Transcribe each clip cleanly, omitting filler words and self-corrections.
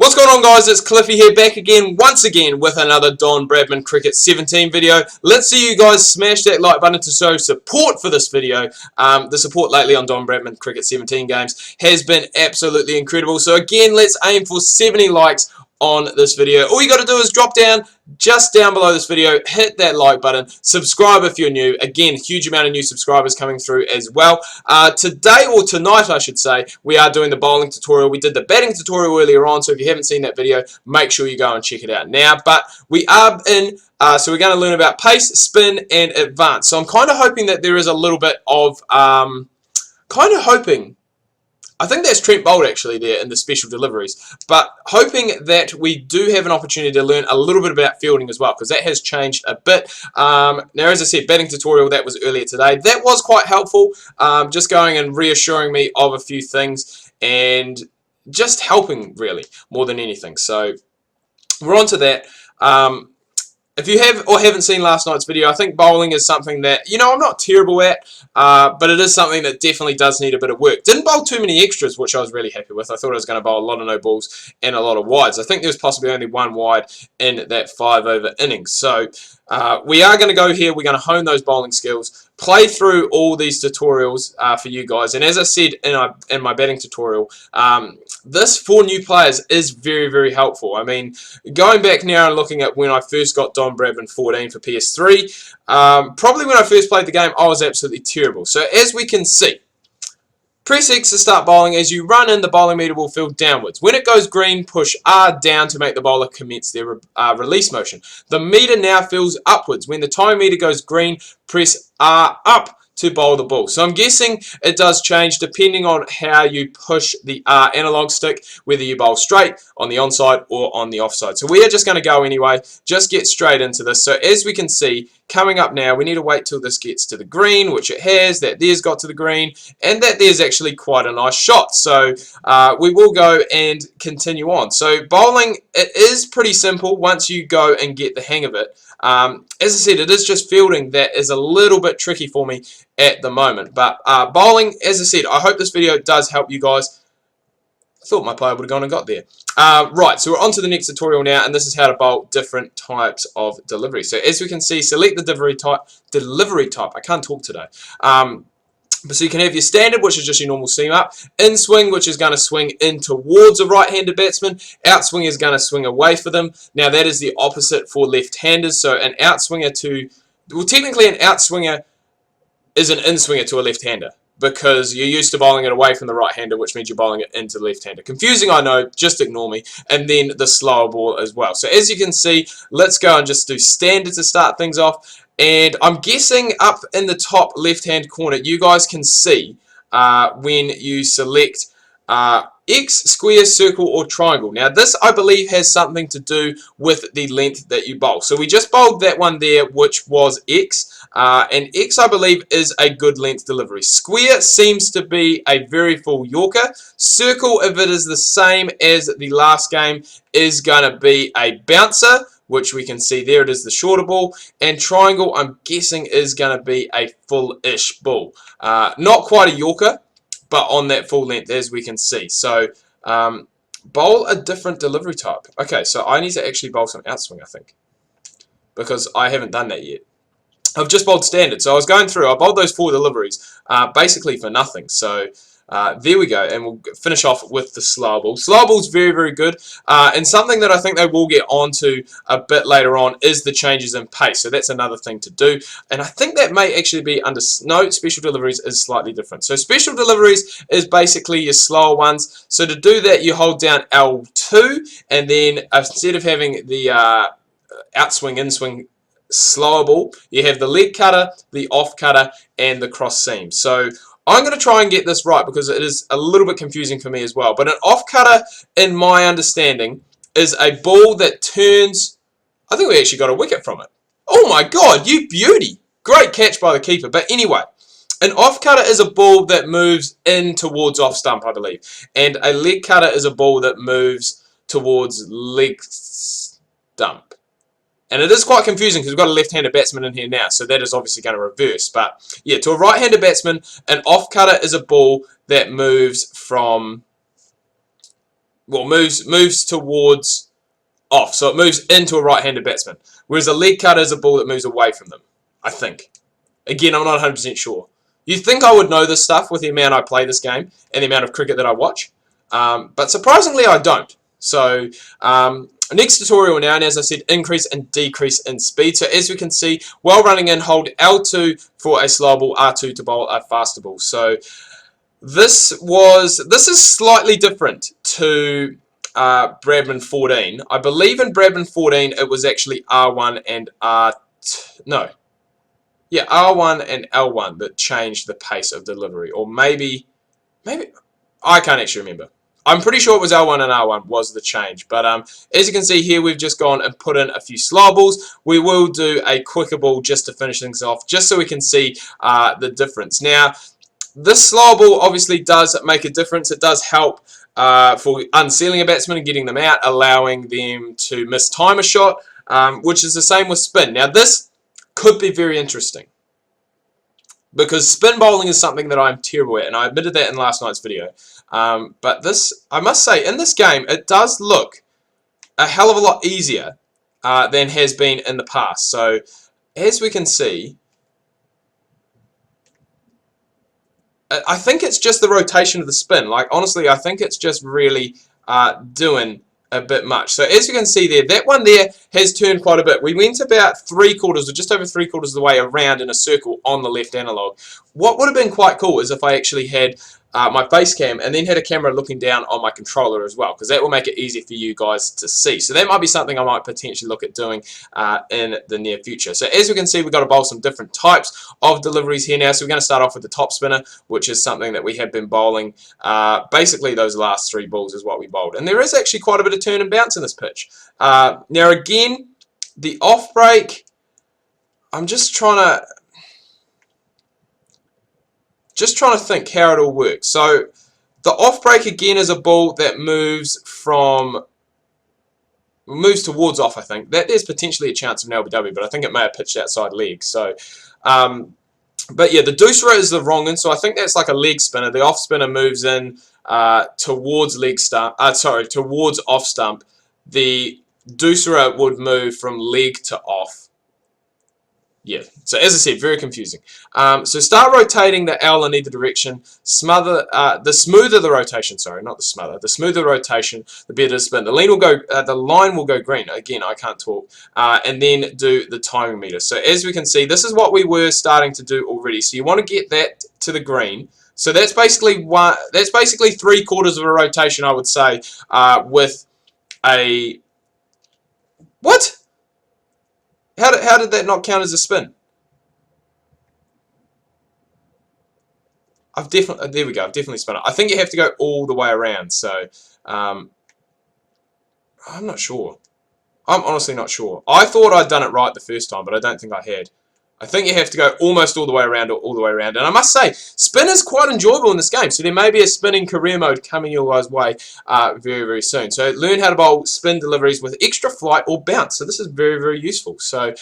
What's going on, guys? It's Cliffy here, back again, once again, with another Don Bradman Cricket 17 video. Let's see you guys smash that like button to show support for this video. The support lately on Don Bradman Cricket 17 games has been absolutely incredible. So again, let's aim for 70 likes on this video. All you got to do is drop down, just down below this video, hit that like button, subscribe if you're new. Again, huge amount of new subscribers coming through as well. Today, or tonight I should say, we are doing the bowling tutorial. We did the batting tutorial earlier on, so if you haven't seen that video, make sure you go and check it out now. But we are in, so we're going to learn about pace, spin, and advance. So I'm kind of hoping that there is a little bit of, I think that's Trent Bolt actually there in the special deliveries, but hoping that we do have an opportunity to learn a little bit about fielding as well, because that has changed a bit. Now, as I said, batting tutorial, that was earlier today. That was quite helpful, just going and reassuring me of a few things and just helping really more than anything. So we're on to that. If you have or haven't seen last night's video, I think bowling is something that, you know, I'm not terrible at, but it is something that definitely does need a bit of work. Didn't bowl too many extras, which I was really happy with. I thought I was going to bowl a lot of no balls and a lot of wides. I think there was possibly only one wide in that 5-over innings. So we are going to go here. We're going to hone those bowling skills, play through all these tutorials for you guys. And as I said in my batting tutorial, this for new players is very, very helpful. I mean, going back now and looking at when I first got Don Bradman 14 for PS3, probably when I first played the game, I was absolutely terrible. So as we can see, press X to start bowling. As you run in, the bowling meter will fill downwards. When it goes green, push R down to make the bowler commence their release motion. The meter now fills upwards. When the time meter goes green, press R up to bowl the ball. So I'm guessing it does change depending on how you push the R analog stick, whether you bowl straight on the onside or on the offside. So we are just going to go anyway, just get straight into this. So as we can see, coming up now, we need to wait till this gets to the green, which it has. That there's got to the green, and that there's actually quite a nice shot. So we will go and continue on. So bowling, it is pretty simple once you go and get the hang of it. As I said, it is just fielding that is a little bit tricky for me at the moment. But bowling, as I said, I hope this video does help you guys. I thought my player would have gone and got there. Right, so we're on to the next tutorial now, and this is how to bowl different types of delivery. So as we can see, select the delivery type. I can't talk today. So you can have your standard, which is just your normal seam up, in swing, which is going to swing in towards a right-handed batsman, outswing is going to swing away for them. Now that is the opposite for left-handers, so an outswinger to, well, technically an outswinger is an in-swinger to a left-hander, because you're used to bowling it away from the right-hander, which means you're bowling it into the left-hander. Confusing, I know, just ignore me. And then the slower ball as well. So as you can see, let's go and just do standard to start things off. And I'm guessing up in the top left-hand corner, you guys can see when you select X, square, circle, or triangle. Now this, I believe, has something to do with the length that you bowl. So we just bowled that one there, which was X. And X, I believe, is a good length delivery. Square seems to be a very full Yorker. Circle, if it is the same as the last game, is going to be a bouncer, which we can see there. It is the shorter ball. And triangle, I'm guessing, is going to be a full-ish ball. Not quite a Yorker, but on that full length, as we can see. So bowl a different delivery type. Okay, so I need to actually bowl some outswing, I think, because I haven't done that yet. I've just bowled standard. So I was going through, I bowled those 4 deliveries basically for nothing. So there we go, and we'll finish off with the slow ball. Slow ball's very, very good, and something that I think they will get onto a bit later on is the changes in pace. So that's another thing to do, and I think that may actually be under, no, special deliveries is slightly different. So special deliveries is basically your slower ones. So to do that, you hold down L2, and then instead of having the outswing, inswing, slower ball, you have the leg cutter, the off cutter, and the cross seam. So I'm going to try and get this right, because it is a little bit confusing for me as well. But an off cutter, in my understanding, is a ball that turns. I think we actually got a wicket from it. Oh my god, you beauty! Great catch by the keeper. But anyway, an off cutter is a ball that moves in towards off stump, I believe. And a leg cutter is a ball that moves towards leg stump. And it is quite confusing because we've got a left-handed batsman in here now, so that is obviously going to reverse. But yeah, to a right-handed batsman, an off-cutter is a ball that moves from well, moves towards off, so it moves into a right-handed batsman. Whereas a leg cutter is a ball that moves away from them, I think. Again, I'm not 100% sure. You'd think I would know this stuff with the amount I play this game and the amount of cricket that I watch, but surprisingly I don't. So next tutorial now, and as I said, increase and decrease in speed. So as we can see, while running in, hold L2 for a slow ball, R2 to bowl a faster ball. So this is slightly different to Bradman 14. I believe in Bradman 14 it was actually R1 and R1 and L1 that changed the pace of delivery, or maybe I can't actually remember. I'm pretty sure it was L1 and R1 was the change, but as you can see here, we've just gone and put in a few slow balls. We will do a quicker ball just to finish things off, just so we can see the difference. Now, this slow ball obviously does make a difference. It does help for unsealing a batsman and getting them out, allowing them to mistime a shot, which is the same with spin. Now, this could be very interesting, because spin bowling is something that I'm terrible at, and I admitted that in last night's video. But this, I must say, in this game, it does look a hell of a lot easier than has been in the past. So, as we can see, I think it's just the rotation of the spin. Like, honestly, I think it's just really doing a bit much. So as you can see there, that one there has turned quite a bit. We went about 3/4 or just over 3/4 of the way around in a circle on the left analog. What would have been quite cool is if I actually had my face cam and then had a camera looking down on my controller as well, because that will make it easier for you guys to see. So that might be something I might potentially look at doing in the near future. So as we can see, we've got to bowl some different types of deliveries here now. So we're going to start off with the top spinner, which is something that we have been bowling. Basically, those last 3 balls is what we bowled. And there is actually quite a bit of turn and bounce in this pitch. Now again, the off break, I'm just trying to think how it all works. So the off break again is a ball that moves towards off. I think that there's potentially a chance of an LBW, but I think it may have pitched outside leg. So, but yeah, the doosra is the wrong one. So I think that's like a leg spinner. The off spinner moves in towards leg stump. Towards off stump. The doosra would move from leg to off. Yeah, so as I said, very confusing. So start rotating the L in either direction. The smoother the rotation, sorry, not the smother. The smoother the rotation, the better the spin. The line will go green. Again, I can't talk. And then do the timing meter. So as we can see, this is what we were starting to do already. So you want to get that to the green. So that's basically 3/4 of a rotation, I would say, with a what? How did that not count as a spin? There we go. I've definitely spun it. I think you have to go all the way around. So I'm not sure. I'm honestly not sure. I thought I'd done it right the first time, but I don't think I had. I think you have to go almost all the way around or all the way around. And I must say, spin is quite enjoyable in this game. So there may be a spinning career mode coming your guys' way very, very soon. So learn how to bowl spin deliveries with extra flight or bounce. So this is very, very useful. So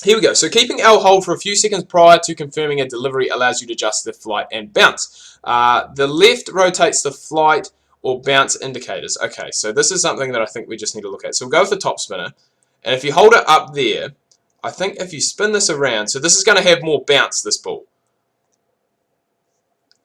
here we go. So keeping L hold for a few seconds prior to confirming a delivery allows you to adjust the flight and bounce. The left rotates the flight or bounce indicators. Okay, so this is something that I think we just need to look at. So we'll go with the top spinner. And if you hold it up there, I think if you spin this around, so this is going to have more bounce, this ball.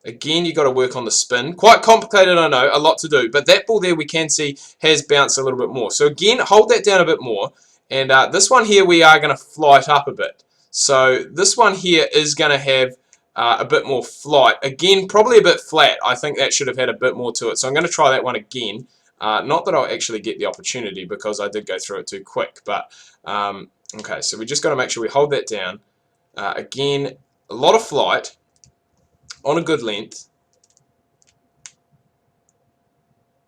Again, you've got to work on the spin. Quite complicated, I know, a lot to do. But that ball there we can see has bounced a little bit more. So again, hold that down a bit more. And this one here, we are going to flight up a bit. So this one here is going to have a bit more flight. Again, probably a bit flat. I think that should have had a bit more to it. So I'm going to try that one again. Not that I'll actually get the opportunity because I did go through it too quick. But okay, so we just got to make sure we hold that down. Again, a lot of flight on a good length.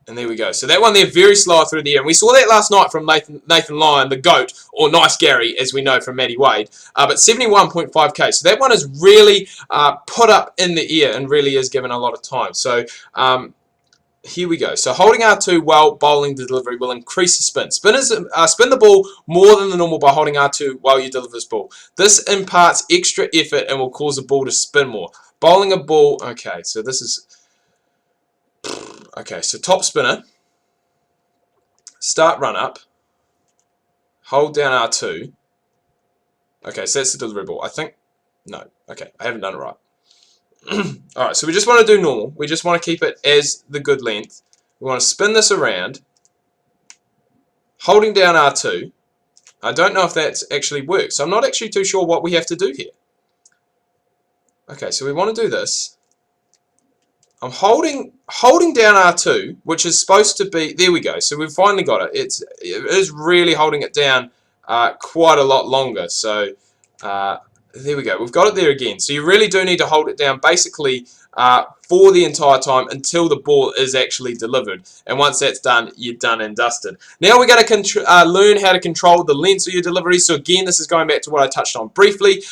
And there we go. So that one there, very slow through the air. And we saw that last night from Nathan Lyon, the GOAT, or Nice Gary, as we know from Matty Wade. But 71.5k. So that one is really put up in the air and really is given a lot of time. So here we go. So holding R2 while bowling the delivery will increase the spin. Spinners spin the ball more than the normal by holding R2 while you deliver this ball. This imparts extra effort and will cause the ball to spin more. Bowling a ball, okay, so this is... Okay, so top spinner, start run up, hold down R2. Okay, so that's the delivery ball. I think, no, okay, I haven't done it right. Alright, so we just want to do normal. We just want to keep it as the good length. We want to spin this around, holding down R2. I don't know if that actually works. I'm not actually too sure what we have to do here. Okay, so we want to do this. I'm holding down R2, which is supposed to be, there we go. So we've finally got it. It is really holding it down quite a lot longer. So there we go. We've got it there again. So you really do need to hold it down basically for the entire time until the ball is actually delivered. And once that's done, you're done and dusted. Now we're going to learn how to control the lengths of your delivery. So again, this is going back to what I touched on briefly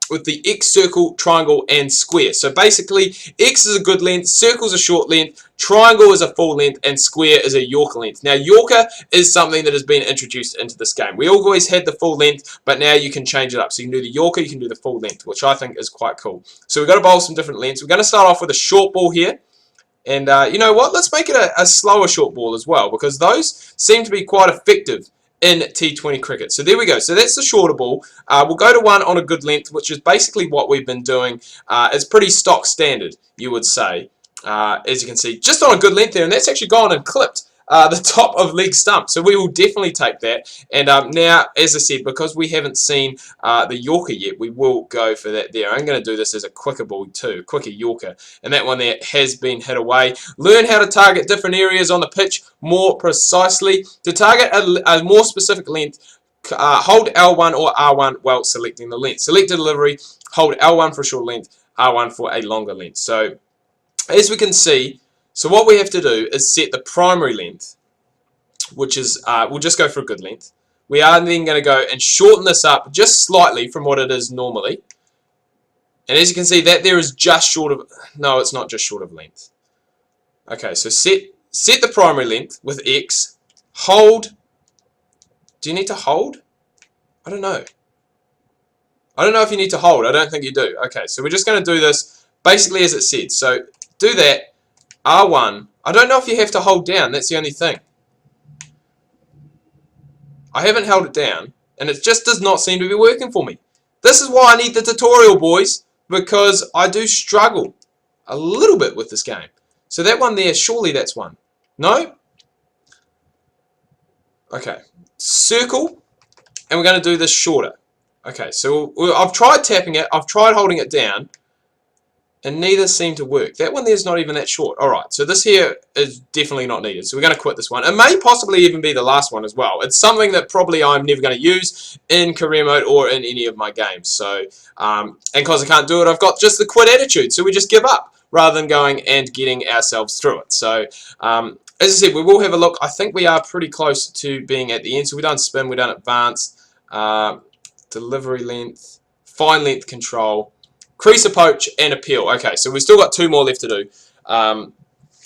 with the X, circle, triangle, and square. So basically, X is a good length, circle is a short length, triangle is a full length, and square is a Yorker length. Now, Yorker is something that has been introduced into this game. We always had the full length, but now you can change it up. So you can do the Yorker, you can do the full length, which I think is quite cool. So we've got to bowl some different lengths. We're going to start off with a short ball here. And you know what? Let's make it a slower short ball as well, because those seem to be quite effective in T20 cricket. So there we go. So that's the shorter ball. We'll go to one on a good length, which is basically what we've been doing. It's pretty stock standard, you would say. As you can see, just on a good length there, and that's actually gone and clipped the top of leg stump. So we will definitely take that. And now, as I said, because we haven't seen the Yorker yet, we will go for that there. I'm going to do this as a quicker ball too, quicker Yorker. And that one there has been hit away. Learn how to target different areas on the pitch more precisely. To target a more specific length, hold L1 or R1 while selecting the length. Select a delivery, hold L1 for a short length, R1 for a longer length. So as we can see, so what we have to do is set the primary length, which is, we'll just go for a good length. We are then going to go and shorten this up just slightly from what it is normally. And as you can see, that there is just short of, no, it's not just short of length. Okay, so set the primary length with X, hold. Do you need to hold? I don't know. I don't know if you need to hold. I don't think you do. Okay, so we're just going to do this basically as it said. So do that. R1. I don't know if you have to hold down. That's the only thing. I haven't held it down, and it just does not seem to be working for me. This is why I need the tutorial, boys, because I do struggle a little bit with this game. So that one there, surely that's one. No? Okay. Circle, and we're going to do this shorter. Okay, so I've tried tapping it. I've tried holding it down. And neither seem to work. That one there's not even that short. Alright, so this here is definitely not needed. So we're going to quit this one. It may possibly even be the last one as well. It's something that probably I'm never going to use in career mode or in any of my games. So, and because I can't do it, I've got just the quit attitude. So we just give up rather than going and getting ourselves through it. So, as I said, we will have a look. I think we are pretty close to being at the end. So we've done spin, we've done advanced, delivery length, fine length control, crease approach and appeal. Okay, so we've still got two more left to do,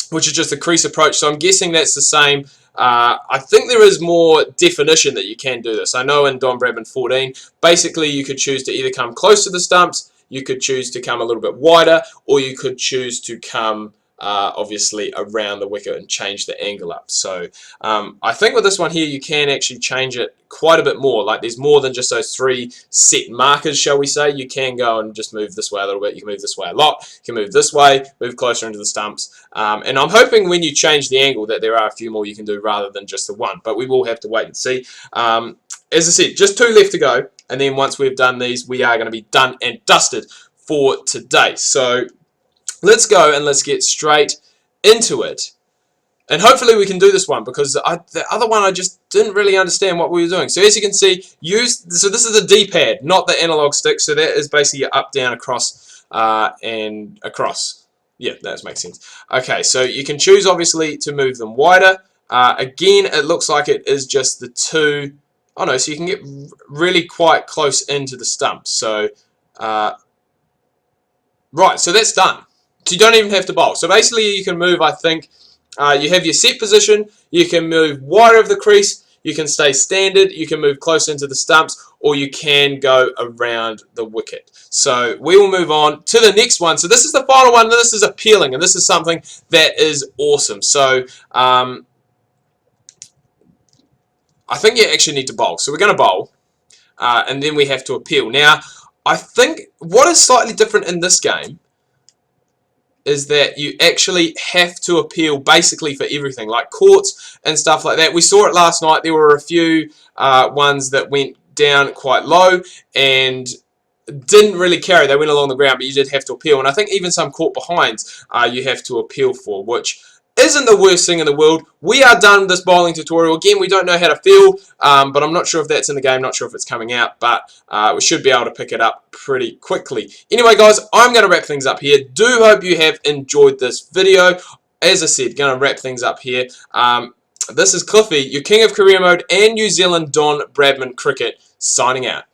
which is just the crease approach. So I'm guessing that's the same. I think there is more definition that you can do this. I know in Don Bradman 14, basically you could choose to either come close to the stumps, you could choose to come a little bit wider, or you could choose to come obviously around the wicket and change the angle up. So I think with this one here you can actually change it quite a bit more. Like there's more than just those three set markers, shall we say. You can go and just move this way a little bit, you can move this way a lot, you can move this way, move closer into the stumps, and I'm hoping when you change the angle that there are a few more you can do rather than just the one, but we will have to wait and see. As I said, just two left to go, and then once we've done these we are going to be done and dusted for today. So let's go and let's get straight into it. And hopefully we can do this one, because the other one I just didn't really understand what we were doing. So as you can see, so this is the D-pad, not the analog stick. So that is basically your up, down, across, and across. Yeah, that makes sense. Okay, so you can choose obviously to move them wider. Again, it looks like it is just the two. Oh no, so you can get really quite close into the stump. So, right, so that's done. So you don't even have to bowl. So basically you can move, I think, you have your set position, you can move wider of the crease, you can stay standard, you can move close into the stumps, or you can go around the wicket. So we will move on to the next one. So this is the final one. This is appealing, and this is something that is awesome. So I think you actually need to bowl. So we're going to bowl, and then we have to appeal. Now, I think what is slightly different in this game is that you actually have to appeal basically for everything, like courts and stuff like that. We saw it last night. There were a few ones that went down quite low and didn't really carry. They went along the ground, but you did have to appeal. And I think even some caught behinds you have to appeal for, which isn't the worst thing in the world. We are done with this bowling tutorial. Again, we don't know how to field, but I'm not sure if that's in the game, not sure if it's coming out, but we should be able to pick it up pretty quickly. Anyway, guys, I'm going to wrap things up here. Do hope you have enjoyed this video. As I said, going to wrap things up here. This is Cliffy, your King of Career Mode and New Zealand Don Bradman Cricket, signing out.